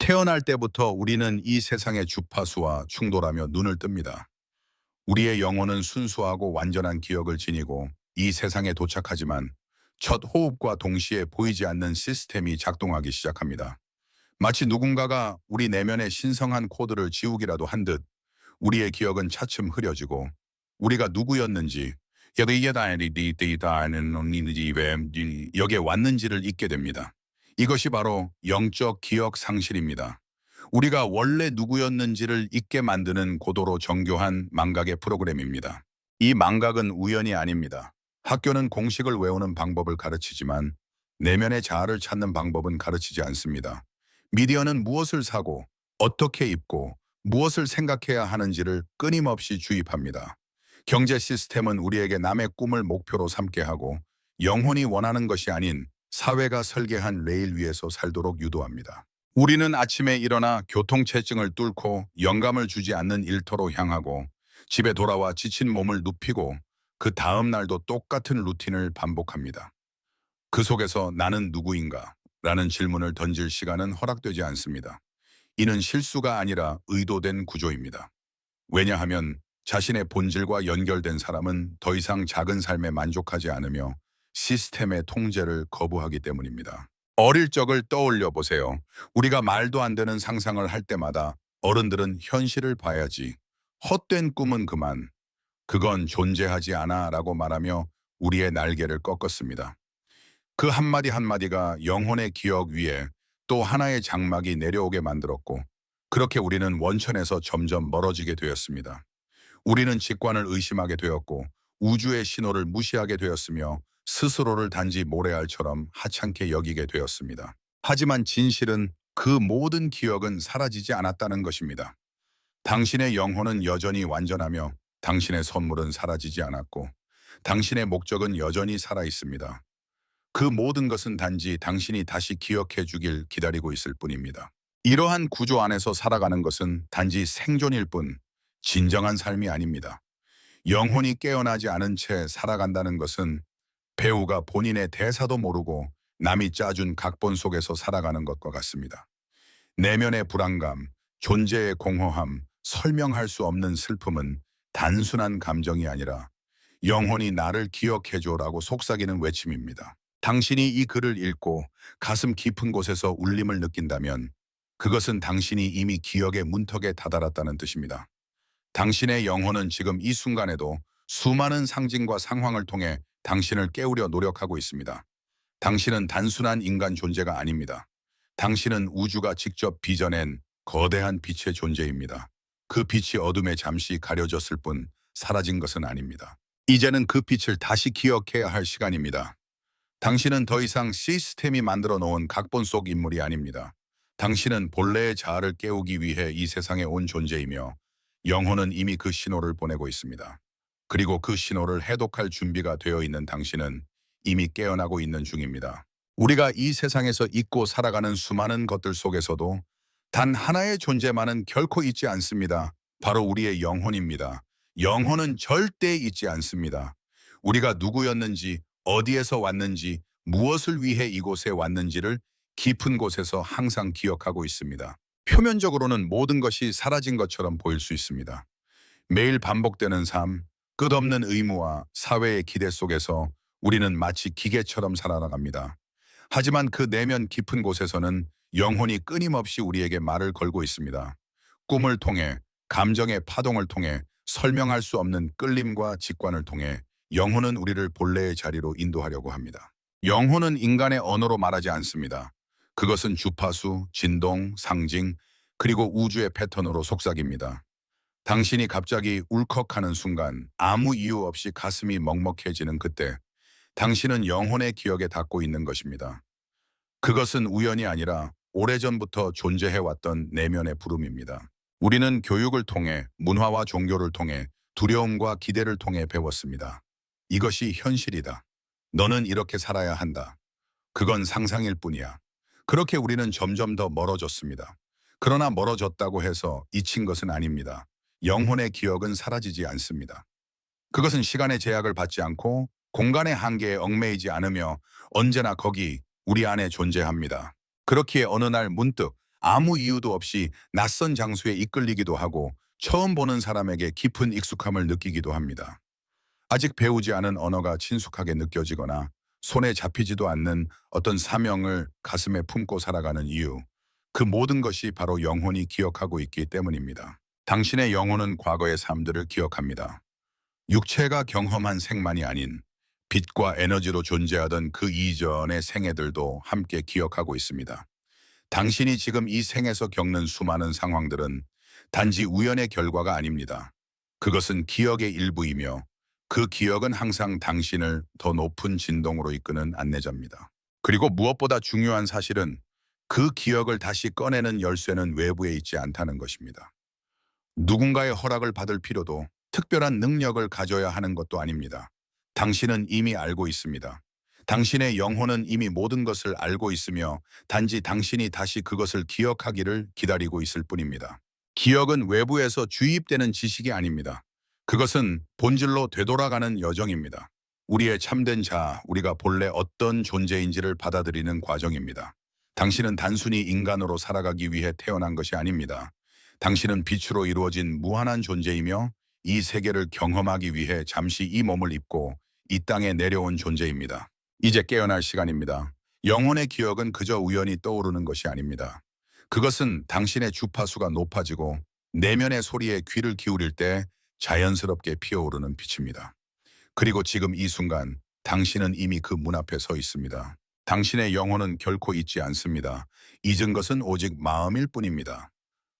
태어날 때부터 우리는 이 세상의 주파수와 충돌하며 눈을 뜹니다. 우리의 영혼은 순수하고 완전한 기억을 지니고 이 세상에 도착하지만 첫 호흡과 동시에 보이지 않는 시스템이 작동하기 시작합니다. 마치 누군가가 우리 내면의 신성한 코드를 지우기라도 한 듯 우리의 기억은 차츰 흐려지고 우리가 누구였는지 여기에 왔는지를 잊게 됩니다. 이것이 바로 영적 기억 상실입니다. 우리가 원래 누구였는지를 잊게 만드는 고도로 정교한 망각의 프로그램입니다. 이 망각은 우연이 아닙니다. 학교는 공식을 외우는 방법을 가르치지만 내면의 자아를 찾는 방법은 가르치지 않습니다. 미디어는 무엇을 사고 어떻게 입고 무엇을 생각해야 하는지를 끊임없이 주입합니다. 경제 시스템은 우리에게 남의 꿈을 목표로 삼게 하고 영혼이 원하는 것이 아닌 사회가 설계한 레일 위에서 살도록 유도합니다. 우리는 아침에 일어나 교통체증을 뚫고 영감을 주지 않는 일터로 향하고 집에 돌아와 지친 몸을 눕히고 그 다음 날도 똑같은 루틴을 반복합니다. 그 속에서 나는 누구인가? 라는 질문을 던질 시간은 허락되지 않습니다. 이는 실수가 아니라 의도된 구조입니다. 왜냐하면 자신의 본질과 연결된 사람은 더 이상 작은 삶에 만족하지 않으며 시스템의 통제를 거부하기 때문입니다. 어릴 적을 떠올려 보세요. 우리가 말도 안 되는 상상을 할 때마다 어른들은 현실을 봐야지. 헛된 꿈은 그만. 그건 존재하지 않아 라고 말하며 우리의 날개를 꺾었습니다. 그 한마디 한마디가 영혼의 기억 위에 또 하나의 장막이 내려오게 만들었고 그렇게 우리는 원천에서 점점 멀어지게 되었습니다. 우리는 직관을 의심하게 되었고 우주의 신호를 무시하게 되었으며 스스로를 단지 모래알처럼 하찮게 여기게 되었습니다. 하지만 진실은 그 모든 기억은 사라지지 않았다는 것입니다. 당신의 영혼은 여전히 완전하며 당신의 선물은 사라지지 않았고 당신의 목적은 여전히 살아 있습니다. 그 모든 것은 단지 당신이 다시 기억해 주길 기다리고 있을 뿐입니다. 이러한 구조 안에서 살아가는 것은 단지 생존일 뿐 진정한 삶이 아닙니다. 영혼이 깨어나지 않은 채 살아간다는 것은 배우가 본인의 대사도 모르고 남이 짜준 각본 속에서 살아가는 것과 같습니다. 내면의 불안감, 존재의 공허함, 설명할 수 없는 슬픔은 단순한 감정이 아니라 영혼이 나를 기억해줘라고 속삭이는 외침입니다. 당신이 이 글을 읽고 가슴 깊은 곳에서 울림을 느낀다면 그것은 당신이 이미 기억의 문턱에 다다랐다는 뜻입니다. 당신의 영혼은 지금 이 순간에도 수많은 상징과 상황을 통해 당신을 깨우려 노력하고 있습니다. 당신은 단순한 인간 존재가 아닙니다. 당신은 우주가 직접 빚어낸 거대한 빛의 존재입니다. 그 빛이 어둠에 잠시 가려졌을 뿐 사라진 것은 아닙니다. 이제는 그 빛을 다시 기억해야 할 시간입니다. 당신은 더 이상 시스템이 만들어 놓은 각본 속 인물이 아닙니다. 당신은 본래의 자아를 깨우기 위해 이 세상에 온 존재이며 영혼은 이미 그 신호를 보내고 있습니다. 그리고 그 신호를 해독할 준비가 되어 있는 당신은 이미 깨어나고 있는 중입니다. 우리가 이 세상에서 잊고 살아가는 수많은 것들 속에서도 단 하나의 존재만은 결코 잊지 않습니다. 바로 우리의 영혼입니다. 영혼은 절대 잊지 않습니다. 우리가 누구였는지, 어디에서 왔는지, 무엇을 위해 이곳에 왔는지를 깊은 곳에서 항상 기억하고 있습니다. 표면적으로는 모든 것이 사라진 것처럼 보일 수 있습니다. 매일 반복되는 삶, 끝없는 의무와 사회의 기대 속에서 우리는 마치 기계처럼 살아나갑니다. 하지만 그 내면 깊은 곳에서는 영혼이 끊임없이 우리에게 말을 걸고 있습니다. 꿈을 통해, 감정의 파동을 통해, 설명할 수 없는 끌림과 직관을 통해 영혼은 우리를 본래의 자리로 인도하려고 합니다. 영혼은 인간의 언어로 말하지 않습니다. 그것은 주파수, 진동, 상징, 그리고 우주의 패턴으로 속삭입니다. 당신이 갑자기 울컥하는 순간 아무 이유 없이 가슴이 먹먹해지는 그때 당신은 영혼의 기억에 닿고 있는 것입니다. 그것은 우연이 아니라 오래전부터 존재해왔던 내면의 부름입니다. 우리는 교육을 통해 문화와 종교를 통해 두려움과 기대를 통해 배웠습니다. 이것이 현실이다. 너는 이렇게 살아야 한다. 그건 상상일 뿐이야. 그렇게 우리는 점점 더 멀어졌습니다. 그러나 멀어졌다고 해서 잊힌 것은 아닙니다. 영혼의 기억은 사라지지 않습니다. 그것은 시간의 제약을 받지 않고 공간의 한계에 얽매이지 않으며 언제나 거기 우리 안에 존재합니다. 그렇기에 어느 날 문득 아무 이유도 없이 낯선 장소에 이끌리기도 하고 처음 보는 사람에게 깊은 익숙함을 느끼기도 합니다. 아직 배우지 않은 언어가 친숙하게 느껴지거나 손에 잡히지도 않는 어떤 사명을 가슴에 품고 살아가는 이유, 그 모든 것이 바로 영혼이 기억하고 있기 때문입니다. 당신의 영혼은 과거의 삶들을 기억합니다. 육체가 경험한 생만이 아닌 빛과 에너지로 존재하던 그 이전의 생애들도 함께 기억하고 있습니다. 당신이 지금 이 생에서 겪는 수많은 상황들은 단지 우연의 결과가 아닙니다. 그것은 기억의 일부이며 그 기억은 항상 당신을 더 높은 진동으로 이끄는 안내자입니다. 그리고 무엇보다 중요한 사실은 그 기억을 다시 꺼내는 열쇠는 외부에 있지 않다는 것입니다. 누군가의 허락을 받을 필요도 특별한 능력을 가져야 하는 것도 아닙니다. 당신은 이미 알고 있습니다. 당신의 영혼은 이미 모든 것을 알고 있으며 단지 당신이 다시 그것을 기억하기를 기다리고 있을 뿐입니다. 기억은 외부에서 주입되는 지식이 아닙니다. 그것은 본질로 되돌아가는 여정입니다. 우리의 참된 자, 우리가 본래 어떤 존재인지를 받아들이는 과정입니다. 당신은 단순히 인간으로 살아가기 위해 태어난 것이 아닙니다. 당신은 빛으로 이루어진 무한한 존재이며 이 세계를 경험하기 위해 잠시 이 몸을 입고 이 땅에 내려온 존재입니다. 이제 깨어날 시간입니다. 영혼의 기억은 그저 우연히 떠오르는 것이 아닙니다. 그것은 당신의 주파수가 높아지고 내면의 소리에 귀를 기울일 때 자연스럽게 피어오르는 빛입니다. 그리고 지금 이 순간 당신은 이미 그 문 앞에 서 있습니다. 당신의 영혼은 결코 잊지 않습니다. 잊은 것은 오직 마음일 뿐입니다.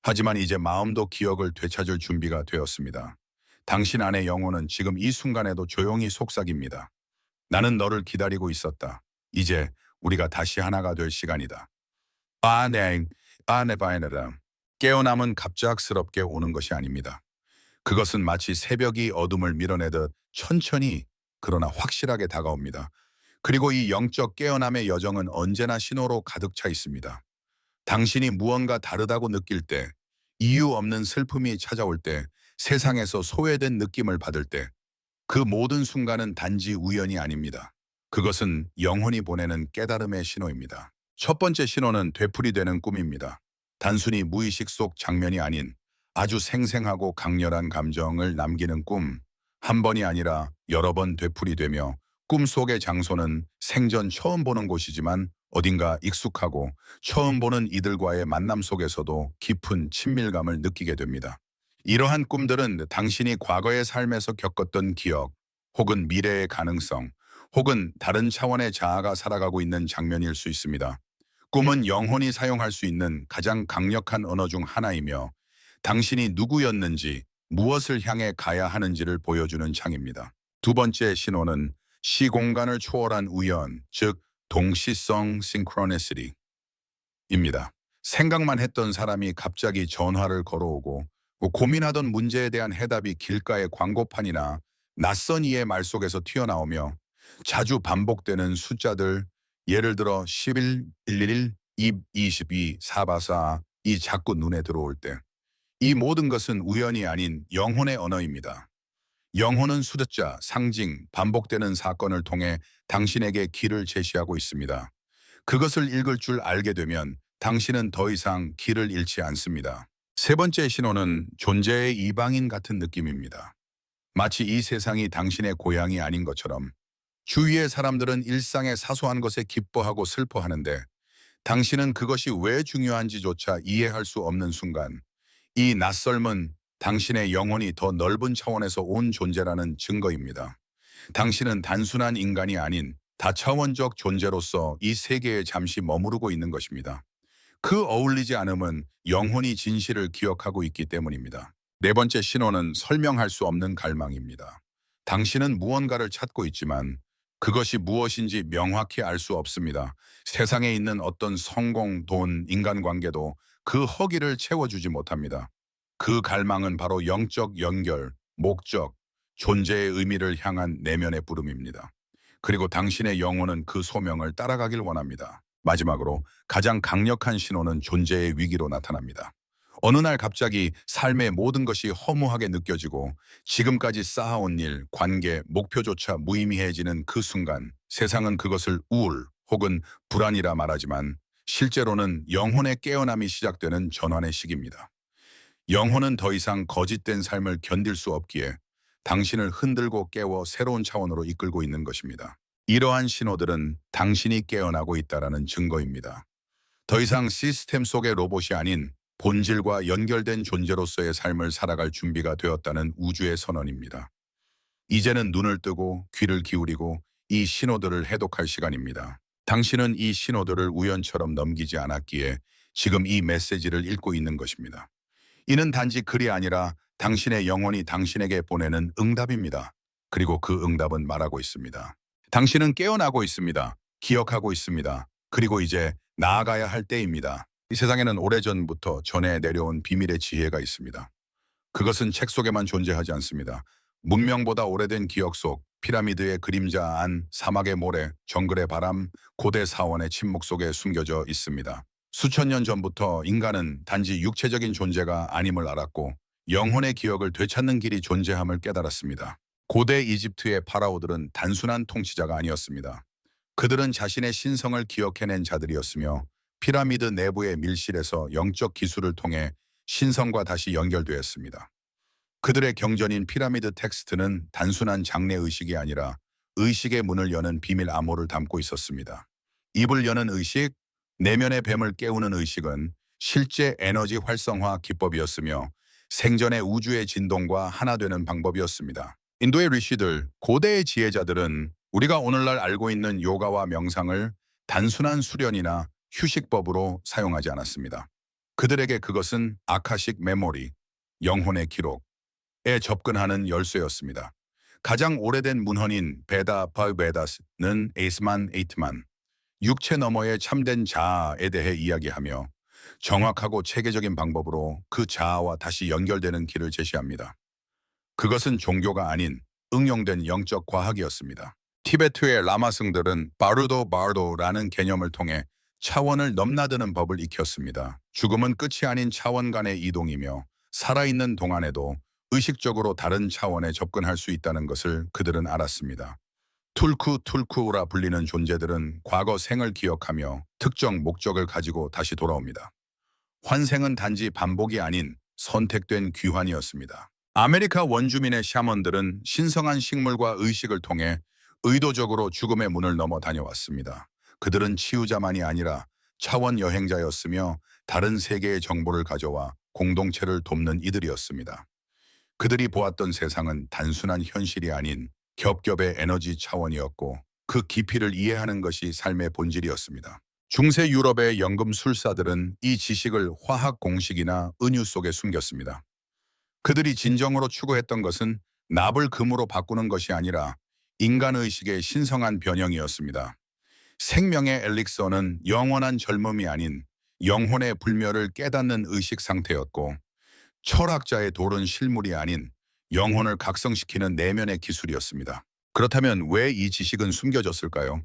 하지만 이제 마음도 기억을 되찾을 준비가 되었습니다. 당신 안의 영혼은 지금 이 순간에도 조용히 속삭입니다. 나는 너를 기다리고 있었다. 이제 우리가 다시 하나가 될 시간이다. 내 바이너라. 깨어남은 갑작스럽게 오는 것이 아닙니다. 그것은 마치 새벽이 어둠을 밀어내듯 천천히 그러나 확실하게 다가옵니다. 그리고 이 영적 깨어남의 여정은 언제나 신호로 가득 차 있습니다. 당신이 무언가 다르다고 느낄 때, 이유 없는 슬픔이 찾아올 때, 세상에서 소외된 느낌을 받을 때, 그 모든 순간은 단지 우연이 아닙니다. 그것은 영혼이 보내는 깨달음의 신호입니다. 첫 번째 신호는 되풀이되는 꿈입니다. 단순히 무의식 속 장면이 아닌 아주 생생하고 강렬한 감정을 남기는 꿈. 한 번이 아니라 여러 번 되풀이되며 꿈 속의 장소는 생전 처음 보는 곳이지만 어딘가 익숙하고 처음 보는 이들과의 만남 속에서도 깊은 친밀감을 느끼게 됩니다. 이러한 꿈들은 당신이 과거의 삶에서 겪었던 기억, 혹은 미래의 가능성, 혹은 다른 차원의 자아가 살아가고 있는 장면일 수 있습니다. 꿈은 영혼이 사용할 수 있는 가장 강력한 언어 중 하나이며 당신이 누구였는지, 무엇을 향해 가야 하는지를 보여주는 창입니다. 두 번째 신호는 시공간을 초월한 우연, 즉 동시성 synchronicity 입니다. 생각만 했던 사람이 갑자기 전화를 걸어오고 고민하던 문제에 대한 해답이 길가의 광고판이나 낯선 이의 말 속에서 튀어나오며 자주 반복되는 숫자들, 예를 들어 11, 111, 2, 22, 444, 이 자꾸 눈에 들어올 때 이 모든 것은 우연이 아닌 영혼의 언어입니다. 영혼은 숫자, 상징, 반복되는 사건을 통해 당신에게 길을 제시하고 있습니다. 그것을 읽을 줄 알게 되면 당신은 더 이상 길을 잃지 않습니다. 세 번째 신호는 존재의 이방인 같은 느낌입니다. 마치 이 세상이 당신의 고향이 아닌 것처럼 주위의 사람들은 일상의 사소한 것에 기뻐하고 슬퍼하는데 당신은 그것이 왜 중요한지조차 이해할 수 없는 순간 이 낯설음은 당신의 영혼이 더 넓은 차원에서 온 존재라는 증거입니다. 당신은 단순한 인간이 아닌 다차원적 존재로서 이 세계에 잠시 머무르고 있는 것입니다. 그 어울리지 않음은 영혼이 진실을 기억하고 있기 때문입니다. 네 번째 신호는 설명할 수 없는 갈망입니다. 당신은 무언가를 찾고 있지만 그것이 무엇인지 명확히 알 수 없습니다. 세상에 있는 어떤 성공, 돈, 인간관계도 그 허기를 채워주지 못합니다. 그 갈망은 바로 영적 연결, 목적, 존재의 의미를 향한 내면의 부름입니다. 그리고 당신의 영혼은 그 소명을 따라가길 원합니다. 마지막으로 가장 강력한 신호는 존재의 위기로 나타납니다. 어느 날 갑자기 삶의 모든 것이 허무하게 느껴지고 지금까지 쌓아온 일, 관계, 목표조차 무의미해지는 그 순간 세상은 그것을 우울 혹은 불안이라 말하지만 실제로는 영혼의 깨어남이 시작되는 전환의 시기입니다. 영혼은 더 이상 거짓된 삶을 견딜 수 없기에 당신을 흔들고 깨워 새로운 차원으로 이끌고 있는 것입니다. 이러한 신호들은 당신이 깨어나고 있다는 증거입니다. 더 이상 시스템 속의 로봇이 아닌 본질과 연결된 존재로서의 삶을 살아갈 준비가 되었다는 우주의 선언입니다. 이제는 눈을 뜨고 귀를 기울이고 이 신호들을 해독할 시간입니다. 당신은 이 신호들을 우연처럼 넘기지 않았기에 지금 이 메시지를 읽고 있는 것입니다. 이는 단지 글이 아니라 당신의 영혼이 당신에게 보내는 응답입니다. 그리고 그 응답은 말하고 있습니다. 당신은 깨어나고 있습니다. 기억하고 있습니다. 그리고 이제 나아가야 할 때입니다. 이 세상에는 오래전부터 전해 내려온 비밀의 지혜가 있습니다. 그것은 책 속에만 존재하지 않습니다. 문명보다 오래된 기억 속, 피라미드의 그림자 안, 사막의 모래, 정글의 바람, 고대 사원의 침묵 속에 숨겨져 있습니다. 수천 년 전부터 인간은 단지 육체적인 존재가 아님을 알았고 영혼의 기억을 되찾는 길이 존재함을 깨달았습니다. 고대 이집트의 파라오들은 단순한 통치자가 아니었습니다. 그들은 자신의 신성을 기억해낸 자들이었으며 피라미드 내부의 밀실에서 영적 기술을 통해 신성과 다시 연결되었습니다. 그들의 경전인 피라미드 텍스트는 단순한 장래의식이 아니라 의식의 문을 여는 비밀 암호를 담고 있었습니다. 입을 여는 의식, 내면의 뱀을 깨우는 의식은 실제 에너지 활성화 기법이었으며 생전의 우주의 진동과 하나 되는 방법이었습니다. 인도의 리시들, 고대의 지혜자들은 우리가 오늘날 알고 있는 요가와 명상을 단순한 수련이나 휴식법으로 사용하지 않았습니다. 그들에게 그것은 아카식 메모리, 영혼의 기록에 접근하는 열쇠였습니다. 가장 오래된 문헌인 베다 바베다스는 에이스만 에이트만, 육체 너머의 참된 자아에 대해 이야기하며 정확하고 체계적인 방법으로 그 자아와 다시 연결되는 길을 제시합니다. 그것은 종교가 아닌 응용된 영적 과학이었습니다. 티베트의 라마승들은 바르도 바르도라는 개념을 통해 차원을 넘나드는 법을 익혔습니다. 죽음은 끝이 아닌 차원 간의 이동이며 살아있는 동안에도 의식적으로 다른 차원에 접근할 수 있다는 것을 그들은 알았습니다. 툴쿠라 불리는 존재들은 과거 생을 기억하며 특정 목적을 가지고 다시 돌아옵니다. 환생은 단지 반복이 아닌 선택된 귀환이었습니다. 아메리카 원주민의 샤먼들은 신성한 식물과 의식을 통해 의도적으로 죽음의 문을 넘어 다녀왔습니다. 그들은 치유자만이 아니라 차원 여행자였으며 다른 세계의 정보를 가져와 공동체를 돕는 이들이었습니다. 그들이 보았던 세상은 단순한 현실이 아닌 겹겹의 에너지 차원이었고 그 깊이를 이해하는 것이 삶의 본질이었습니다. 중세 유럽의 연금술사들은 이 지식을 화학 공식이나 은유 속에 숨겼습니다. 그들이 진정으로 추구했던 것은 납을 금으로 바꾸는 것이 아니라 인간의식의 신성한 변형이었습니다. 생명의 엘릭서는 영원한 젊음이 아닌 영혼의 불멸을 깨닫는 의식 상태였고 철학자의 돌은 실물이 아닌 영혼을 각성시키는 내면의 기술이었습니다. 그렇다면 왜 이 지식은 숨겨졌을까요?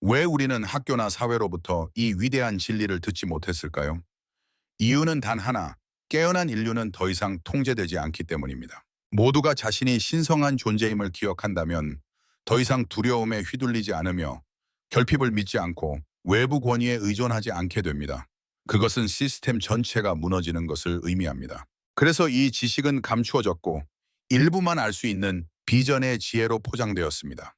왜 우리는 학교나 사회로부터 이 위대한 진리를 듣지 못했을까요? 이유는 단 하나, 깨어난 인류는 더 이상 통제되지 않기 때문입니다. 모두가 자신이 신성한 존재임을 기억한다면 더 이상 두려움에 휘둘리지 않으며 결핍을 믿지 않고 외부 권위에 의존하지 않게 됩니다. 그것은 시스템 전체가 무너지는 것을 의미합니다. 그래서 이 지식은 감추어졌고 일부만 알 수 있는 비전의 지혜로 포장되었습니다.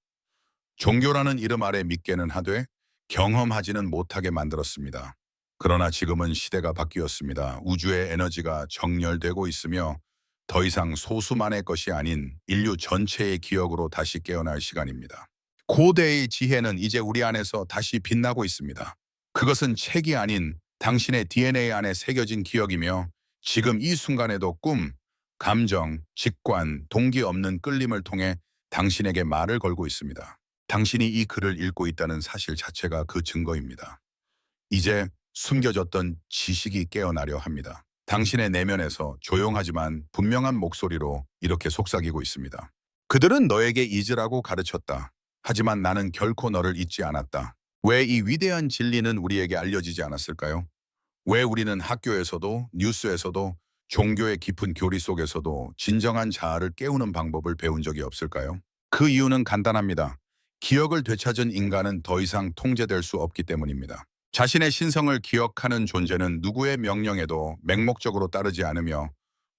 종교라는 이름 아래 믿게는 하되 경험하지는 못하게 만들었습니다. 그러나 지금은 시대가 바뀌었습니다. 우주의 에너지가 정렬되고 있으며 더 이상 소수만의 것이 아닌 인류 전체의 기억으로 다시 깨어날 시간입니다. 고대의 지혜는 이제 우리 안에서 다시 빛나고 있습니다. 그것은 책이 아닌 당신의 DNA 안에 새겨진 기억이며 지금 이 순간에도 꿈, 감정, 직관, 동기 없는 끌림을 통해 당신에게 말을 걸고 있습니다. 당신이 이 글을 읽고 있다는 사실 자체가 그 증거입니다. 이제 숨겨졌던 지식이 깨어나려 합니다. 당신의 내면에서 조용하지만 분명한 목소리로 이렇게 속삭이고 있습니다. 그들은 너에게 잊으라고 가르쳤다. 하지만 나는 결코 너를 잊지 않았다. 왜 이 위대한 진리는 우리에게 알려지지 않았을까요? 왜 우리는 학교에서도 뉴스에서도 종교의 깊은 교리 속에서도 진정한 자아를 깨우는 방법을 배운 적이 없을까요? 그 이유는 간단합니다. 기억을 되찾은 인간은 더 이상 통제될 수 없기 때문입니다. 자신의 신성을 기억하는 존재는 누구의 명령에도 맹목적으로 따르지 않으며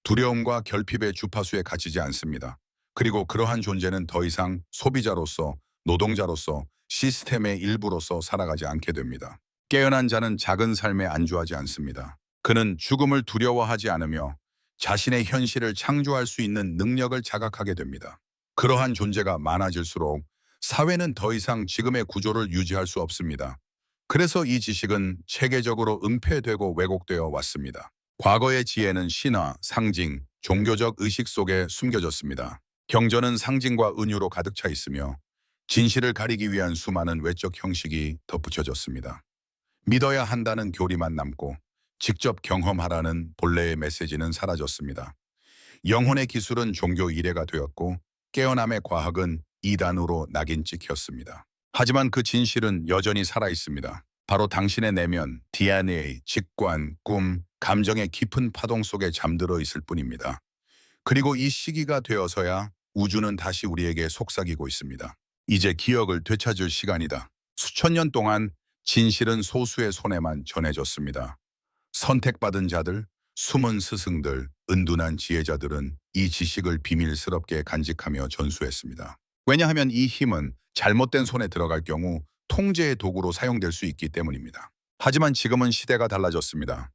두려움과 결핍의 주파수에 갇히지 않습니다. 그리고 그러한 존재는 더 이상 소비자로서, 노동자로서, 시스템의 일부로서 살아가지 않게 됩니다. 깨어난 자는 작은 삶에 안주하지 않습니다. 그는 죽음을 두려워하지 않으며 자신의 현실을 창조할 수 있는 능력을 자각하게 됩니다. 그러한 존재가 많아질수록 사회는 더 이상 지금의 구조를 유지할 수 없습니다. 그래서 이 지식은 체계적으로 은폐되고 왜곡되어 왔습니다. 과거의 지혜는 신화, 상징, 종교적 의식 속에 숨겨졌습니다. 경전은 상징과 은유로 가득 차 있으며 진실을 가리기 위한 수많은 외적 형식이 덧붙여졌습니다. 믿어야 한다는 교리만 남고 직접 경험하라는 본래의 메시지는 사라졌습니다. 영혼의 기술은 종교 이래가 되었고 깨어남의 과학은 이단으로 낙인 찍혔습니다. 하지만 그 진실은 여전히 살아있습니다. 바로 당신의 내면, DNA, 직관, 꿈, 감정의 깊은 파동 속에 잠들어 있을 뿐입니다. 그리고 이 시기가 되어서야 우주는 다시 우리에게 속삭이고 있습니다. 이제 기억을 되찾을 시간이다. 수천 년 동안 진실은 소수의 손에만 전해졌습니다. 선택받은 자들, 숨은 스승들, 은둔한 지혜자들은 이 지식을 비밀스럽게 간직하며 전수했습니다. 왜냐하면 이 힘은 잘못된 손에 들어갈 경우 통제의 도구로 사용될 수 있기 때문입니다. 하지만 지금은 시대가 달라졌습니다.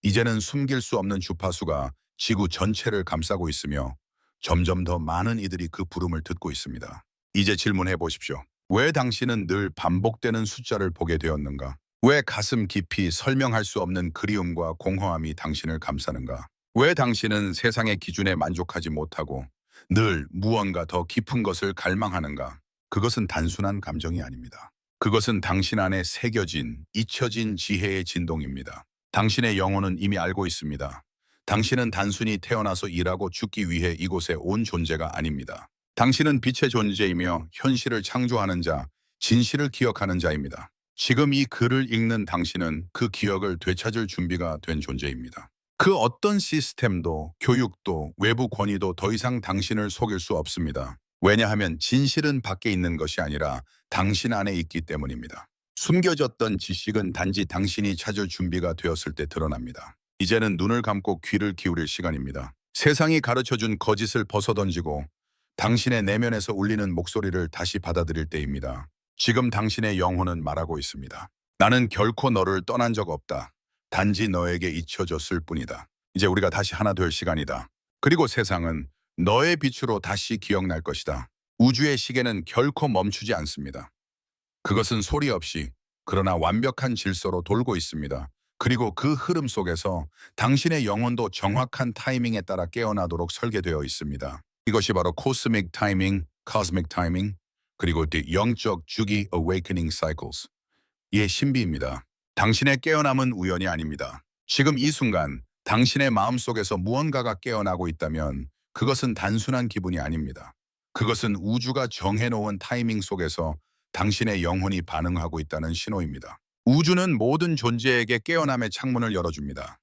이제는 숨길 수 없는 주파수가 지구 전체를 감싸고 있으며 점점 더 많은 이들이 그 부름을 듣고 있습니다. 이제 질문해 보십시오. 왜 당신은 늘 반복되는 숫자를 보게 되었는가? 왜 가슴 깊이 설명할 수 없는 그리움과 공허함이 당신을 감싸는가? 왜 당신은 세상의 기준에 만족하지 못하고 늘 무언가 더 깊은 것을 갈망하는가? 그것은 단순한 감정이 아닙니다. 그것은 당신 안에 새겨진, 잊혀진 지혜의 진동입니다. 당신의 영혼은 이미 알고 있습니다. 당신은 단순히 태어나서 일하고 죽기 위해 이곳에 온 존재가 아닙니다. 당신은 빛의 존재이며 현실을 창조하는 자, 진실을 기억하는 자입니다. 지금 이 글을 읽는 당신은 그 기억을 되찾을 준비가 된 존재입니다. 그 어떤 시스템도, 교육도, 외부 권위도 더 이상 당신을 속일 수 없습니다. 왜냐하면 진실은 밖에 있는 것이 아니라 당신 안에 있기 때문입니다. 숨겨졌던 지식은 단지 당신이 찾을 준비가 되었을 때 드러납니다. 이제는 눈을 감고 귀를 기울일 시간입니다. 세상이 가르쳐준 거짓을 벗어던지고 당신의 내면에서 울리는 목소리를 다시 받아들일 때입니다. 지금 당신의 영혼은 말하고 있습니다. 나는 결코 너를 떠난 적 없다. 단지 너에게 잊혀졌을 뿐이다. 이제 우리가 다시 하나 될 시간이다. 그리고 세상은 너의 빛으로 다시 기억날 것이다. 우주의 시계는 결코 멈추지 않습니다. 그것은 소리 없이 그러나 완벽한 질서로 돌고 있습니다. 그리고 그 흐름 속에서 당신의 영혼도 정확한 타이밍에 따라 깨어나도록 설계되어 있습니다. 이것이 바로 코스믹 타이밍, cosmic timing, 그리고 영적 주기 awakening cycles. 이의 신비입니다. 당신의 깨어남은 우연이 아닙니다. 지금 이 순간 당신의 마음속에서 무언가가 깨어나고 있다면 그것은 단순한 기분이 아닙니다. 그것은 우주가 정해놓은 타이밍 속에서 당신의 영혼이 반응하고 있다는 신호입니다. 우주는 모든 존재에게 깨어남의 창문을 열어줍니다.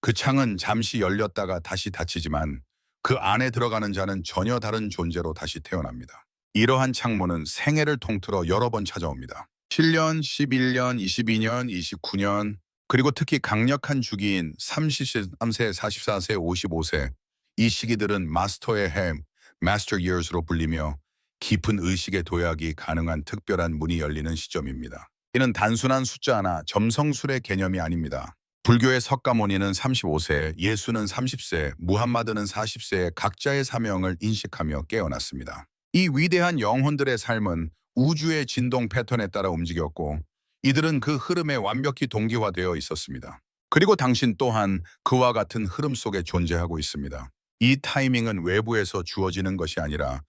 그 창은 잠시 열렸다가 다시 닫히지만 그 안에 들어가는 자는 전혀 다른 존재로 다시 태어납니다. 이러한 창문은 생애를 통틀어 여러 번 찾아옵니다. 7년, 11년, 22년, 29년, 그리고 특히 강력한 주기인 33세, 44세, 55세, 이 시기들은 마스터의 해, 마스터 years로 불리며 깊은 의식의 도약이 가능한 특별한 문이 열리는 시점입니다. 이는 단순한 숫자 하나, 점성술의 개념이 아닙니다. 불교의 석가모니는 35세, 예수는 30세, 무함마드는 40세에 각자의 사명을 인식하며 깨어났습니다. 이 위대한 영혼들의 삶은 우주의 진동 패턴에 따라 움직였고 이들은 그 흐름에 완벽히 동기화되어 있었습니다. 그리고 당신 또한 그와 같은 흐름 속에 존재하고 있습니다. 이 타이밍은 외부에서 주어지는 것이 아니라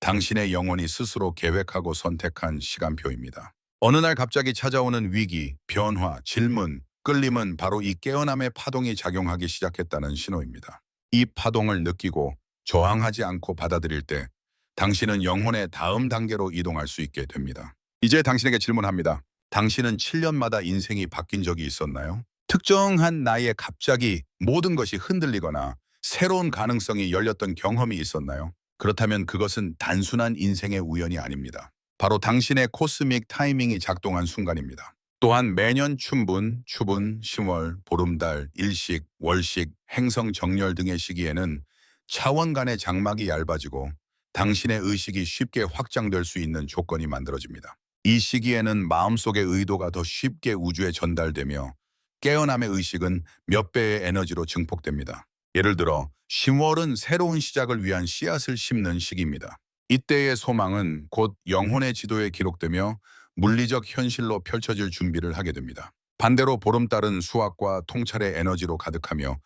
당신의 영혼이 스스로 계획하고 선택한 시간표입니다. 어느 날 갑자기 찾아오는 위기, 변화, 질문, 끌림은 바로 이 깨어남의 파동이 작용하기 시작했다는 신호입니다. 이 파동을 느끼고 저항하지 않고 받아들일 때 당신은 영혼의 다음 단계로 이동할 수 있게 됩니다. 이제 당신에게 질문합니다. 당신은 7년마다 인생이 바뀐 적이 있었나요? 특정한 나이에 갑자기 모든 것이 흔들리거나 새로운 가능성이 열렸던 경험이 있었나요? 그렇다면 그것은 단순한 인생의 우연이 아닙니다. 바로 당신의 코스믹 타이밍이 작동한 순간입니다. 또한 매년 춘분, 추분, 심월, 보름달, 일식, 월식, 행성 정렬 등의 시기에는 차원 간의 장막이 얇아지고 당신의 의식이 쉽게 확장될 수 있는 조건이 만들어집니다. 이 시기에는 마음속의 의도가 더 쉽게 우주에 전달되며 깨어남의 의식은 몇 배의 에너지로 증폭됩니다. 예를 들어 10월은 새로운 시작을 위한 씨앗을 심는 시기입니다. 이때의 소망은 곧 영혼의 지도에 기록되며 물리적 현실로 펼쳐질 준비를 하게 됩니다. 반대로 보름달은 수학과 통찰의 에너지로 가득하며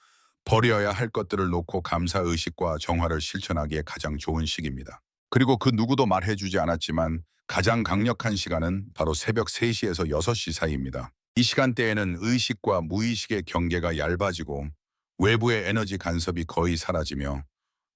버려야 할 것들을 놓고 감사의식과 정화를 실천하기에 가장 좋은 시기입니다. 그리고 그 누구도 말해주지 않았지만 가장 강력한 시간은 바로 새벽 3시에서 6시 사이입니다. 이 시간대에는 의식과 무의식의 경계가 얇아지고 외부의 에너지 간섭이 거의 사라지며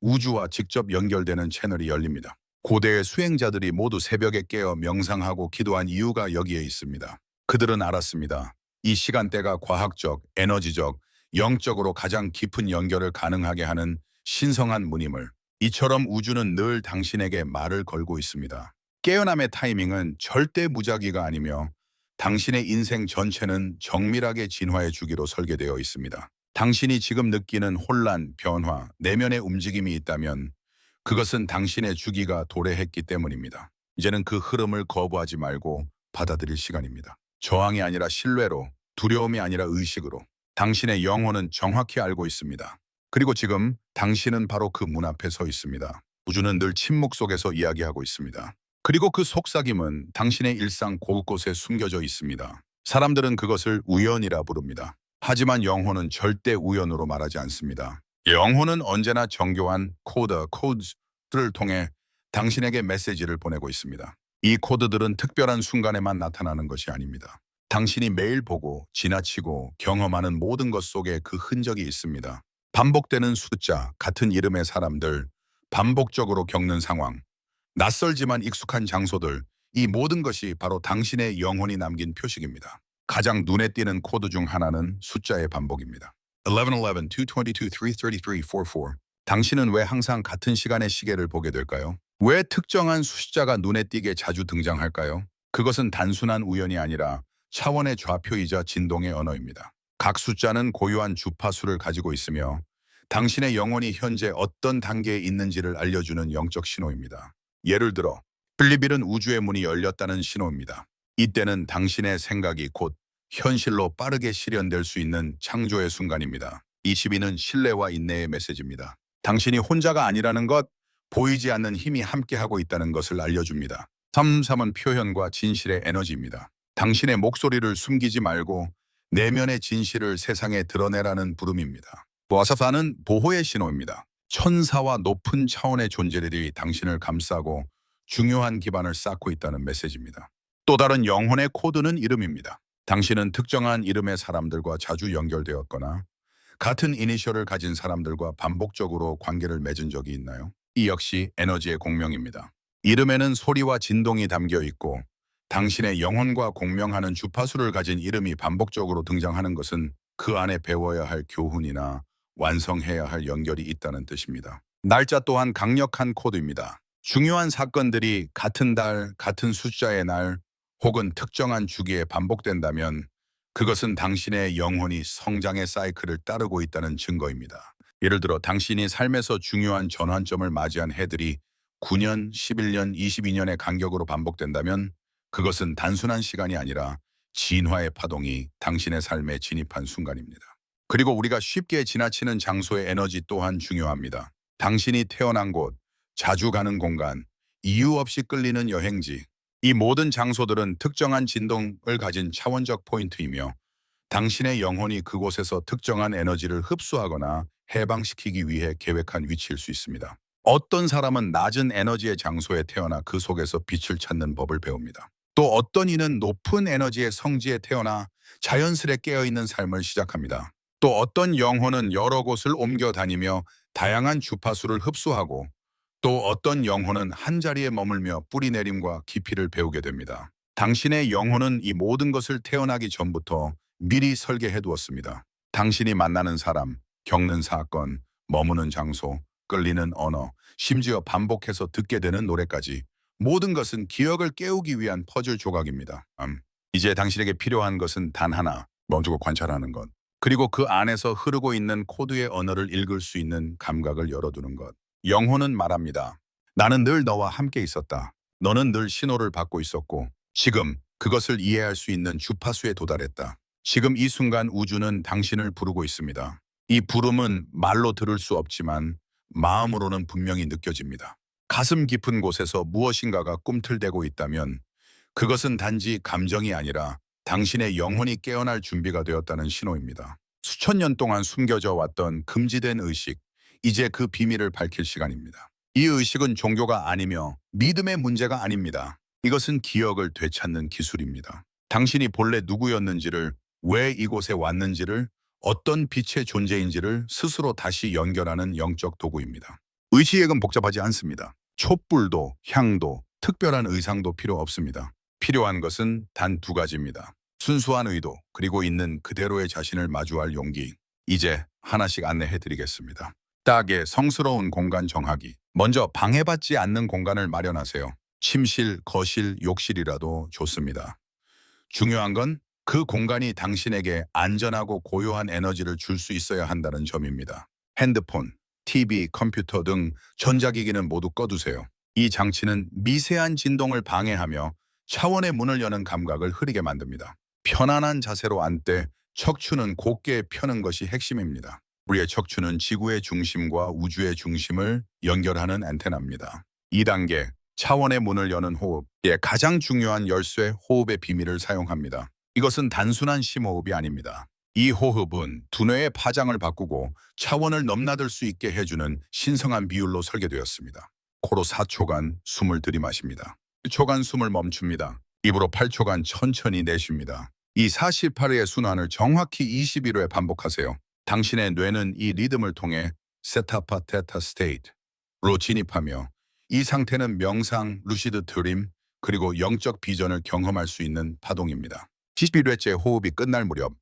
우주와 직접 연결되는 채널이 열립니다. 고대의 수행자들이 모두 새벽에 깨어 명상하고 기도한 이유가 여기에 있습니다. 그들은 알았습니다. 이 시간대가 과학적, 에너지적, 영적으로 가장 깊은 연결을 가능하게 하는 신성한 문임을. 이처럼 우주는 늘 당신에게 말을 걸고 있습니다. 깨어남의 타이밍은 절대 무작위가 아니며 당신의 인생 전체는 정밀하게 진화해 주기로 설계되어 있습니다. 당신이 지금 느끼는 혼란, 변화, 내면의 움직임이 있다면 그것은 당신의 주기가 도래했기 때문입니다. 이제는 그 흐름을 거부하지 말고 받아들일 시간입니다. 저항이 아니라 신뢰로, 두려움이 아니라 의식으로. 당신의 영혼은 정확히 알고 있습니다. 그리고 지금 당신은 바로 그 문 앞에 서 있습니다. 우주는 늘 침묵 속에서 이야기하고 있습니다. 그리고 그 속삭임은 당신의 일상 곳곳에 숨겨져 있습니다. 사람들은 그것을 우연이라 부릅니다. 하지만 영혼은 절대 우연으로 말하지 않습니다. 영혼은 언제나 정교한 코드를 통해 당신에게 메시지를 보내고 있습니다. 이 코드들은 특별한 순간에만 나타나는 것이 아닙니다. 당신이 매일 보고 지나치고 경험하는 모든 것 속에 그 흔적이 있습니다. 반복되는 숫자, 같은 이름의 사람들, 반복적으로 겪는 상황, 낯설지만 익숙한 장소들, 이 모든 것이 바로 당신의 영혼이 남긴 표식입니다. 가장 눈에 띄는 코드 중 하나는 숫자의 반복입니다. 1111, 222, 333, 44. 당신은 왜 항상 같은 시간의 시계를 보게 될까요? 왜 특정한 숫자가 눈에 띄게 자주 등장할까요? 그것은 단순한 우연이 아니라 차원의 좌표이자 진동의 언어입니다. 각 숫자는 고유한 주파수를 가지고 있으며 당신의 영혼이 현재 어떤 단계에 있는지를 알려주는 영적 신호입니다. 예를 들어 빌리빌은 우주의 문이 열렸다는 신호입니다. 이때는 당신의 생각이 곧 현실로 빠르게 실현될 수 있는 창조의 순간입니다. 22는 신뢰와 인내의 메시지입니다. 당신이 혼자가 아니라는 것, 보이지 않는 힘이 함께하고 있다는 것을 알려줍니다. 33은 표현과 진실의 에너지입니다. 당신의 목소리를 숨기지 말고 내면의 진실을 세상에 드러내라는 부름입니다. 와사파는 보호의 신호입니다. 천사와 높은 차원의 존재들이 당신을 감싸고 중요한 기반을 쌓고 있다는 메시지입니다. 또 다른 영혼의 코드는 이름입니다. 당신은 특정한 이름의 사람들과 자주 연결되었거나 같은 이니셜을 가진 사람들과 반복적으로 관계를 맺은 적이 있나요? 이 역시 에너지의 공명입니다. 이름에는 소리와 진동이 담겨 있고 당신의 영혼과 공명하는 주파수를 가진 이름이 반복적으로 등장하는 것은 그 안에 배워야 할 교훈이나 완성해야 할 연결이 있다는 뜻입니다. 날짜 또한 강력한 코드입니다. 중요한 사건들이 같은 달, 같은 숫자의 날 혹은 특정한 주기에 반복된다면 그것은 당신의 영혼이 성장의 사이클을 따르고 있다는 증거입니다. 예를 들어 당신이 삶에서 중요한 전환점을 맞이한 해들이 9년, 11년, 22년의 간격으로 반복된다면 그것은 단순한 시간이 아니라 진화의 파동이 당신의 삶에 진입한 순간입니다. 그리고 우리가 쉽게 지나치는 장소의 에너지 또한 중요합니다. 당신이 태어난 곳, 자주 가는 공간, 이유 없이 끌리는 여행지, 이 모든 장소들은 특정한 진동을 가진 차원적 포인트이며 당신의 영혼이 그곳에서 특정한 에너지를 흡수하거나 해방시키기 위해 계획한 위치일 수 있습니다. 어떤 사람은 낮은 에너지의 장소에 태어나 그 속에서 빛을 찾는 법을 배웁니다. 또 어떤 이는 높은 에너지의 성지에 태어나 자연스레 깨어있는 삶을 시작합니다. 또 어떤 영혼은 여러 곳을 옮겨 다니며 다양한 주파수를 흡수하고 또 어떤 영혼은 한자리에 머물며 뿌리내림과 깊이를 배우게 됩니다. 당신의 영혼은 이 모든 것을 태어나기 전부터 미리 설계해 두었습니다. 당신이 만나는 사람, 겪는 사건, 머무는 장소, 끌리는 언어, 심지어 반복해서 듣게 되는 노래까지 모든 것은 기억을 깨우기 위한 퍼즐 조각입니다. 이제 당신에게 필요한 것은 단 하나, 멈추고 관찰하는 것. 그리고 그 안에서 흐르고 있는 코드의 언어를 읽을 수 있는 감각을 열어두는 것. 영혼은 말합니다. 나는 늘 너와 함께 있었다. 너는 늘 신호를 받고 있었고, 지금 그것을 이해할 수 있는 주파수에 도달했다. 지금 이 순간 우주는 당신을 부르고 있습니다. 이 부름은 말로 들을 수 없지만 마음으로는 분명히 느껴집니다. 가슴 깊은 곳에서 무엇인가가 꿈틀대고 있다면 그것은 단지 감정이 아니라 당신의 영혼이 깨어날 준비가 되었다는 신호입니다. 수천 년 동안 숨겨져 왔던 금지된 의식, 이제 그 비밀을 밝힐 시간입니다. 이 의식은 종교가 아니며 믿음의 문제가 아닙니다. 이것은 기억을 되찾는 기술입니다. 당신이 본래 누구였는지를, 왜 이곳에 왔는지를, 어떤 빛의 존재인지를 스스로 다시 연결하는 영적 도구입니다. 의식은 복잡하지 않습니다. 촛불도, 향도, 특별한 의상도 필요 없습니다. 필요한 것은 단 두 가지입니다. 순수한 의도, 그리고 있는 그대로의 자신을 마주할 용기. 이제 하나씩 안내해 드리겠습니다. 딱의 성스러운 공간 정하기. 먼저 방해받지 않는 공간을 마련하세요. 침실, 거실, 욕실이라도 좋습니다. 중요한 건 그 공간이 당신에게 안전하고 고요한 에너지를 줄 수 있어야 한다는 점입니다. 핸드폰, TV, 컴퓨터 등 전자기기는 모두 꺼두세요. 이 장치는 미세한 진동을 방해하며 차원의 문을 여는 감각을 흐리게 만듭니다. 편안한 자세로 앉되 척추는 곧게 펴는 것이 핵심입니다. 우리의 척추는 지구의 중심과 우주의 중심을 연결하는 안테나입니다. 2단계, 차원의 문을 여는 호흡. 가장 중요한 열쇠, 호흡의 비밀을 사용합니다. 이것은 단순한 심호흡이 아닙니다. 이 호흡은 두뇌의 파장을 바꾸고 차원을 넘나들 수 있게 해주는 신성한 비율로 설계되었습니다. 코로 4초간 숨을 들이마십니다. 1초간 숨을 멈춥니다. 입으로 8초간 천천히 내쉽니다. 이 48회의 순환을 정확히 21회 반복하세요. 당신의 뇌는 이 리듬을 통해 세타파 테타 스테이트로 진입하며 이 상태는 명상, 루시드 드림, 그리고 영적 비전을 경험할 수 있는 파동입니다. 11회째 호흡이 끝날 무렵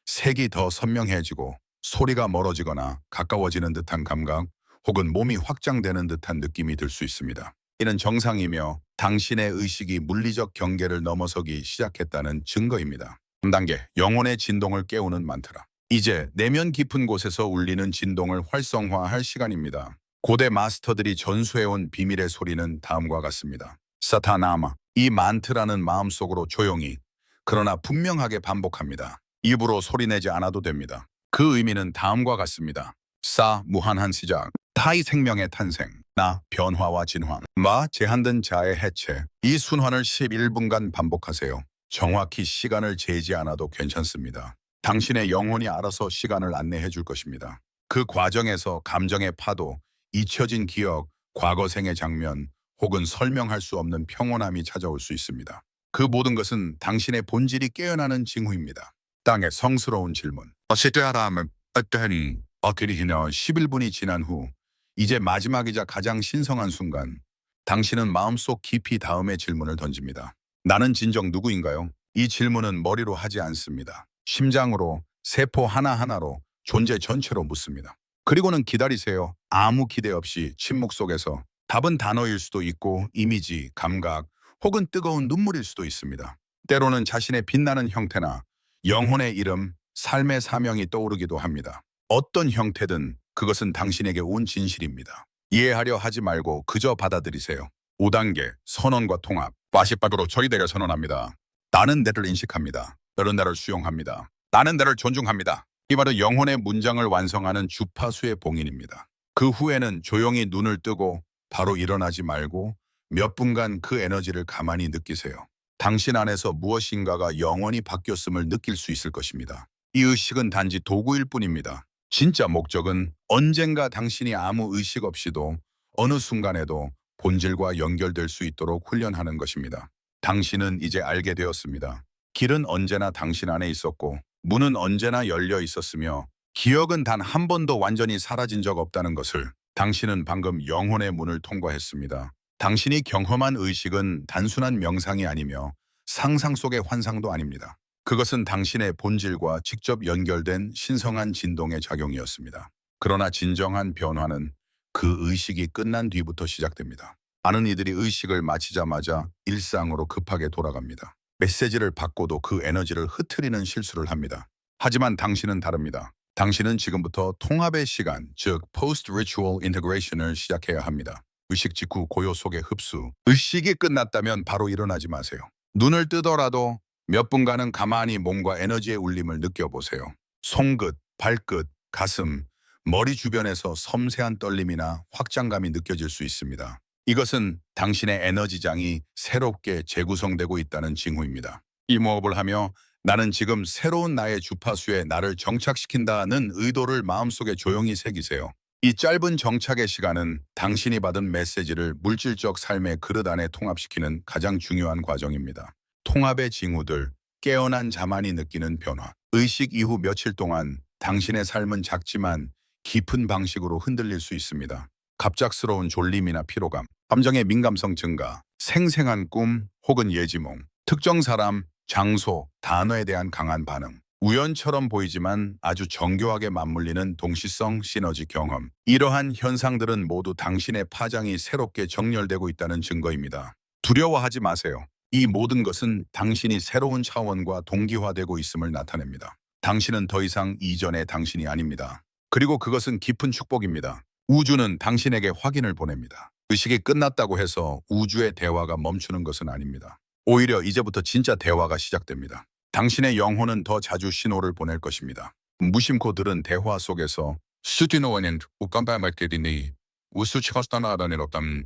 색이 더 선명해지고 소리가 멀어지거나 가까워지는 듯한 감각 혹은 몸이 확장되는 듯한 느낌이 들 수 있습니다. 이는 정상이며 당신의 의식이 물리적 경계를 넘어서기 시작했다는 증거입니다. 3단계, 영혼의 진동을 깨우는 만트라. 이제 내면 깊은 곳에서 울리는 진동을 활성화할 시간입니다. 고대 마스터들이 전수해온 비밀의 소리는 다음과 같습니다. 사타나마. 이 만트라는 마음속으로 조용히 그러나 분명하게 반복합니다. 입으로 소리내지 않아도 됩니다. 그 의미는 다음과 같습니다. 사, 무한한 시작. 타이 생명의 탄생. 나, 변화와 진화. 마, 제한된 자의 해체. 이 순환을 11분간 반복하세요. 정확히 시간을 재지 않아도 괜찮습니다. 당신의 영혼이 알아서 시간을 안내해 줄 것입니다. 그 과정에서 감정의 파도, 잊혀진 기억, 과거생의 장면, 혹은 설명할 수 없는 평온함이 찾아올 수 있습니다. 그 모든 것은 당신의 본질이 깨어나는 징후입니다. 땅의 성스러운 질문. 어시되하라면 어떠하니? 그리히너 11분이 지난 후 이제 마지막이자 가장 신성한 순간 당신은 마음속 깊이 다음의 질문을 던집니다. 나는 진정 누구인가요? 이 질문은 머리로 하지 않습니다. 심장으로, 세포 하나하나로, 존재 전체로 묻습니다. 그리고는 기다리세요. 아무 기대 없이 침묵 속에서. 답은 단어일 수도 있고 이미지, 감각, 혹은 뜨거운 눈물일 수도 있습니다. 때로는 자신의 빛나는 형태나 영혼의 이름, 삶의 사명이 떠오르기도 합니다. 어떤 형태든 그것은 당신에게 온 진실입니다. 이해하려 하지 말고 그저 받아들이세요. 5단계, 선언과 통합. 와시박으로 저희들을 선언합니다. 나는 나를 인식합니다. 너는 나를 수용합니다. 나는 나를 존중합니다. 이 말은 영혼의 문장을 완성하는 주파수의 봉인입니다. 그 후에는 조용히 눈을 뜨고 바로 일어나지 말고 몇 분간 그 에너지를 가만히 느끼세요. 당신 안에서 무엇인가가 영원히 바뀌었음을 느낄 수 있을 것입니다. 이 의식은 단지 도구일 뿐입니다. 진짜 목적은 언젠가 당신이 아무 의식 없이도 어느 순간에도 본질과 연결될 수 있도록 훈련하는 것입니다. 당신은 이제 알게 되었습니다. 길은 언제나 당신 안에 있었고 문은 언제나 열려 있었으며 기억은 단 한 번도 완전히 사라진 적 없다는 것을 당신은 방금 영혼의 문을 통과했습니다. 당신이 경험한 의식은 단순한 명상이 아니며 상상 속의 환상도 아닙니다. 그것은 당신의 본질과 직접 연결된 신성한 진동의 작용이었습니다. 그러나 진정한 변화는 그 의식이 끝난 뒤부터 시작됩니다. 많은 이들이 의식을 마치자마자 일상으로 급하게 돌아갑니다. 메시지를 받고도 그 에너지를 흐트리는 실수를 합니다. 하지만 당신은 다릅니다. 당신은 지금부터 통합의 시간, 즉 Post-Ritual Integration을 시작해야 합니다. 의식 직후 고요 속의 흡수. 의식이 끝났다면 바로 일어나지 마세요. 눈을 뜨더라도 몇 분간은 가만히 몸과 에너지의 울림을 느껴보세요. 손끝, 발끝, 가슴, 머리 주변에서 섬세한 떨림이나 확장감이 느껴질 수 있습니다. 이것은 당신의 에너지장이 새롭게 재구성되고 있다는 징후입니다. 이 호흡을 하며 나는 지금 새로운 나의 주파수에 나를 정착시킨다는 의도를 마음속에 조용히 새기세요. 이 짧은 정착의 시간은 당신이 받은 메시지를 물질적 삶의 그릇 안에 통합시키는 가장 중요한 과정입니다. 통합의 징후들, 깨어난 자만이 느끼는 변화. 의식 이후 며칠 동안 당신의 삶은 작지만 깊은 방식으로 흔들릴 수 있습니다. 갑작스러운 졸림이나 피로감, 감정의 민감성 증가, 생생한 꿈 혹은 예지몽, 특정 사람, 장소, 단어에 대한 강한 반응, 우연처럼 보이지만 아주 정교하게 맞물리는 동시성 시너지 경험. 이러한 현상들은 모두 당신의 파장이 새롭게 정렬되고 있다는 증거입니다. 두려워하지 마세요. 이 모든 것은 당신이 새로운 차원과 동기화되고 있음을 나타냅니다. 당신은 더 이상 이전의 당신이 아닙니다. 그리고 그것은 깊은 축복입니다. 우주는 당신에게 확인을 보냅니다. 의식이 끝났다고 해서 우주의 대화가 멈추는 것은 아닙니다. 오히려 이제부터 진짜 대화가 시작됩니다. 당신의 영혼은 더 자주 신호를 보낼 것입니다. 무심코 들은 대화 속에서 수디노원은 우깜바말게디니 우수치커스타나라는 어떤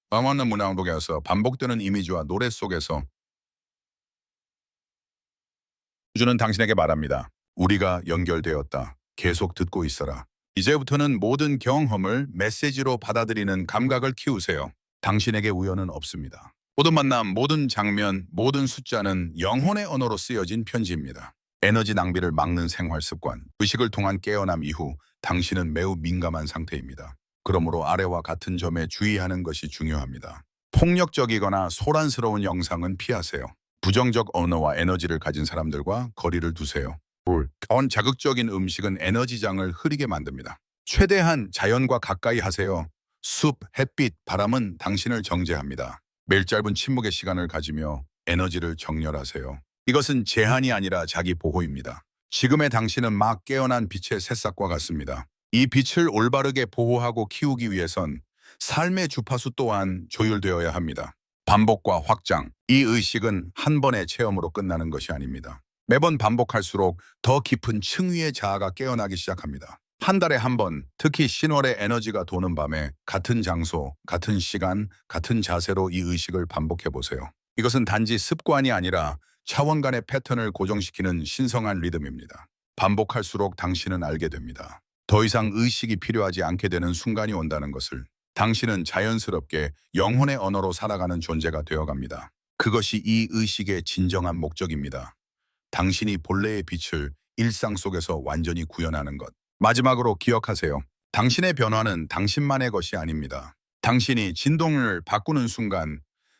방언의 문화동에서 반복되는 이미지와 노래 속에서 우주는 당신에게 말합니다. 우리가 연결되었다. 계속 듣고 있어라. 이제부터는 모든 경험을 메시지로 받아들이는 감각을 키우세요. 당신에게 우연은 없습니다. 모든 만남, 모든 장면, 모든 숫자는 영혼의 언어로 쓰여진 편지입니다. 에너지 낭비를 막는 생활 습관, 의식을 통한 깨어남 이후 당신은 매우 민감한 상태입니다. 그러므로 아래와 같은 점에 주의하는 것이 중요합니다. 폭력적이거나 소란스러운 영상은 피하세요. 부정적 언어와 에너지를 가진 사람들과 거리를 두세요. 자극적인 음식은 에너지장을 흐리게 만듭니다. 최대한 자연과 가까이 하세요. 숲, 햇빛, 바람은 당신을 정제합니다. 매일 짧은 침묵의 시간을 가지며 에너지를 정렬하세요. 이것은 제한이 아니라 자기 보호입니다. 지금의 당신은 막 깨어난 빛의 새싹과 같습니다. 이 빛을 올바르게 보호하고 키우기 위해선 삶의 주파수 또한 조율되어야 합니다. 반복과 확장, 이 의식은 한 번의 체험으로 끝나는 것이 아닙니다. 매번 반복할수록 더 깊은 층위의 자아가 깨어나기 시작합니다. 한 달에 한 번, 특히 신월의 에너지가 도는 밤에 같은 장소, 같은 시간, 같은 자세로 이 의식을 반복해보세요. 이것은 단지 습관이 아니라 차원 간의 패턴을 고정시키는 신성한 리듬입니다. 반복할수록 당신은 알게 됩니다. 더 이상 의식이 필요하지 않게 되는 순간이 온다는 것을. 당신은 자연스럽게 영혼의 언어로 살아가는 존재가 되어갑니다. 그것이 이 의식의 진정한 목적입니다. 당신이 본래의 빛을 일상 속에서 완전히 구현하는 것. 마지막으로 기억하세요. 당신의 변화는 당신만의 것이 아닙니다. 당신이 진동을 바꾸는 순간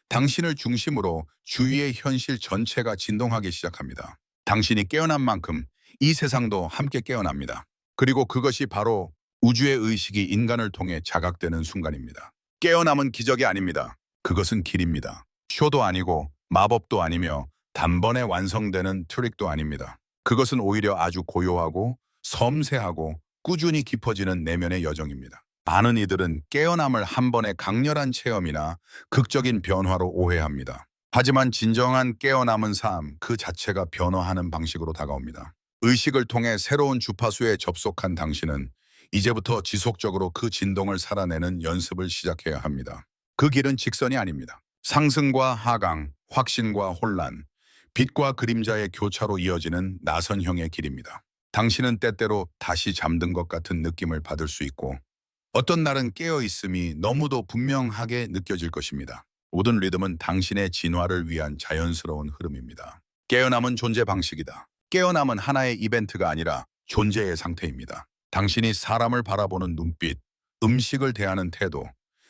당신을 중심으로 주위의 현실 전체가 진동하기 시작합니다. 당신이 깨어난 만큼 이 세상도 함께 깨어납니다. 그리고 그것이 바로 우주의 의식이 인간을 통해 자각되는 순간입니다. 깨어남은 기적이 아닙니다. 그것은 길입니다. 쇼도 아니고 마법도 아니며 단번에 완성되는 트릭도 아닙니다. 그것은 오히려 아주 고요하고 섬세하고 꾸준히 깊어지는 내면의 여정입니다. 많은 이들은 깨어남을 한 번의 강렬한 체험이나 극적인 변화로 오해합니다. 하지만 진정한 깨어남은 삶 그 자체가 변화하는 방식으로 다가옵니다. 의식을 통해 새로운 주파수에 접속한 당신은 이제부터 지속적으로 그 진동을 살아내는 연습을 시작해야 합니다. 그 길은 직선이 아닙니다. 상승과 하강, 확신과 혼란, 빛과 그림자의 교차로 이어지는 나선형의 길입니다. 당신은 때때로 다시 잠든 것 같은 느낌을 받을 수 있고 어떤 날은 깨어있음이 너무도 분명하게 느껴질 것입니다. 모든 리듬은 당신의 진화를 위한 자연스러운 흐름입니다. 깨어남은 존재 방식이다. 깨어남은 하나의 이벤트가 아니라 존재의 상태입니다. 당신이 사람을 바라보는 눈빛, 음식을 대하는 태도,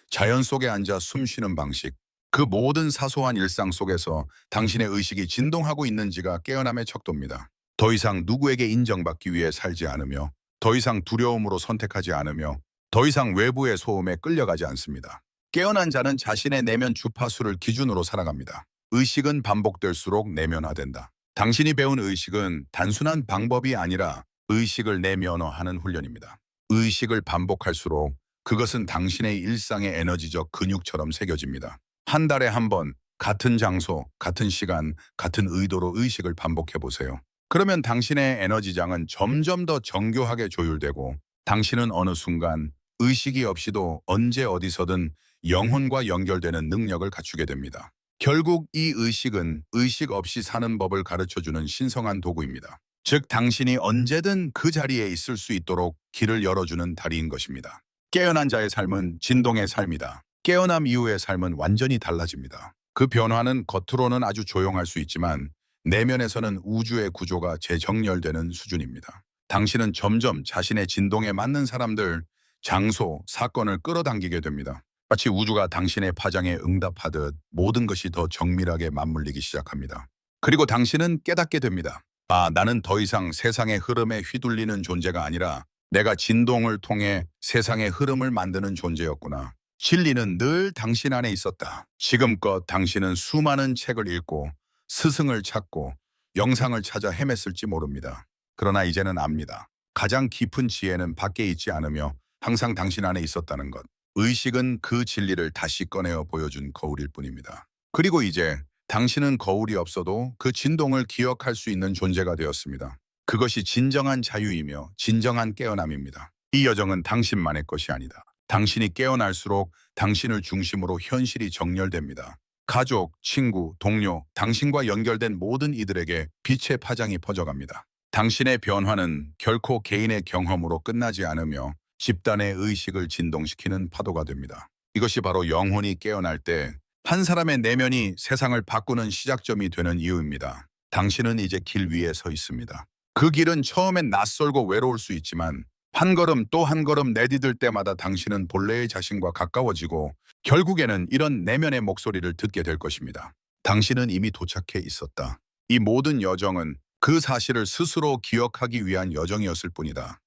자연 속에 앉아 숨쉬는 방식, 그 모든 사소한 일상 속에서 당신의 의식이 진동하고 있는지가 깨어남의 척도입니다. 더 이상 누구에게 인정받기 위해 살지 않으며, 더 이상 두려움으로 선택하지 않으며, 더 이상 외부의 소음에 끌려가지 않습니다. 깨어난 자는 자신의 내면 주파수를 기준으로 살아갑니다. 의식은 반복될수록 내면화된다. 당신이 배운 의식은 단순한 방법이 아니라 의식을 내면화하는 훈련입니다. 의식을 반복할수록 그것은 당신의 일상의 에너지적 근육처럼 새겨집니다. 한 달에 한 번, 같은 장소, 같은 시간, 같은 의도로 의식을 반복해 보세요. 그러면 당신의 에너지장은 점점 더 정교하게 조율되고 당신은 어느 순간 의식이 없이도 언제 어디서든 영혼과 연결되는 능력을 갖추게 됩니다. 결국 이 의식은 의식 없이 사는 법을 가르쳐주는 신성한 도구입니다. 즉 당신이 언제든 그 자리에 있을 수 있도록 길을 열어주는 다리인 것입니다. 깨어난 자의 삶은 진동의 삶이다. 깨어남 이후의 삶은 완전히 달라집니다. 그 변화는 겉으로는 아주 조용할 수 있지만 내면에서는 우주의 구조가 재정렬되는 수준입니다. 당신은 점점 자신의 진동에 맞는 사람들, 장소, 사건을 끌어당기게 됩니다. 마치 우주가 당신의 파장에 응답하듯 모든 것이 더 정밀하게 맞물리기 시작합니다. 그리고 당신은 깨닫게 됩니다. 아, 나는 더 이상 세상의 흐름에 휘둘리는 존재가 아니라 내가 진동을 통해 세상의 흐름을 만드는 존재였구나. 진리는 늘 당신 안에 있었다. 지금껏 당신은 수많은 책을 읽고 스승을 찾고 영상을 찾아 헤맸을지 모릅니다. 그러나 이제는 압니다. 가장 깊은 지혜는 밖에 있지 않으며 항상 당신 안에 있었다는 것. 의식은 그 진리를 다시 꺼내어 보여준 거울일 뿐입니다. 그리고 이제 당신은 거울이 없어도 그 진동을 기억할 수 있는 존재가 되었습니다. 그것이 진정한 자유이며 진정한 깨어남입니다. 이 여정은 당신만의 것이 아니다. 당신이 깨어날수록 당신을 중심으로 현실이 정렬됩니다. 가족, 친구, 동료, 당신과 연결된 모든 이들에게 빛의 파장이 퍼져갑니다. 당신의 변화는 결코 개인의 경험으로 끝나지 않으며 집단의 의식을 진동시키는 파도가 됩니다. 이것이 바로 영혼이 깨어날 때 한 사람의 내면이 세상을 바꾸는 시작점이 되는 이유입니다. 당신은 이제 길 위에 서 있습니다. 그 길은 처음엔 낯설고 외로울 수 있지만 한 걸음 또 한 걸음 내디딜 때마다 당신은 본래의 자신과 가까워지고 결국에는 이런 내면의 목소리를 듣게 될 것입니다. 당신은 이미 도착해 있었다. 이 모든 여정은 그 사실을 스스로 기억하기 위한 여정이었을 뿐이다.